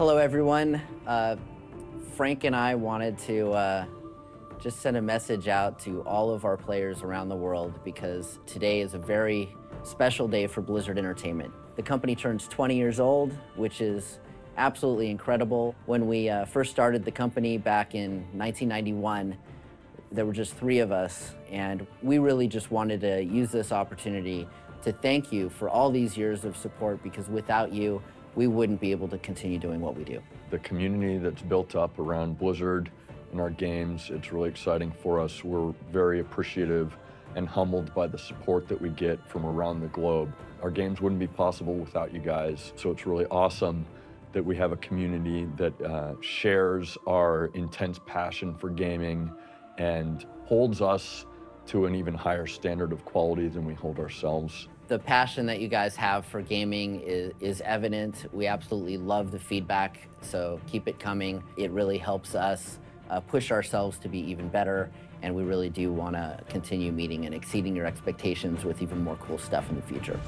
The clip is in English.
Hello, everyone. Frank and I wanted to just send a message out to all of our players around the world because today is a very special day for Blizzard Entertainment. The company turns 20 years old, which is absolutely incredible. When we first started the company back in 1991, there were just 3 of us, and we really just wanted to use this opportunity to thank you for all these years of support, because without you, we wouldn't be able to continue doing what we do. The community that's built up around Blizzard and our games, it's really exciting for us. We're very appreciative and humbled by the support that we get from around the globe. Our games wouldn't be possible without you guys, so it's really awesome that we have a community that shares our intense passion for gaming and holds us to an even higher standard of quality than we hold ourselves. The passion that you guys have for gaming is evident. We absolutely love the feedback, so keep it coming. It really helps us push ourselves to be even better, and we really do want to continue meeting and exceeding your expectations with even more cool stuff in the future.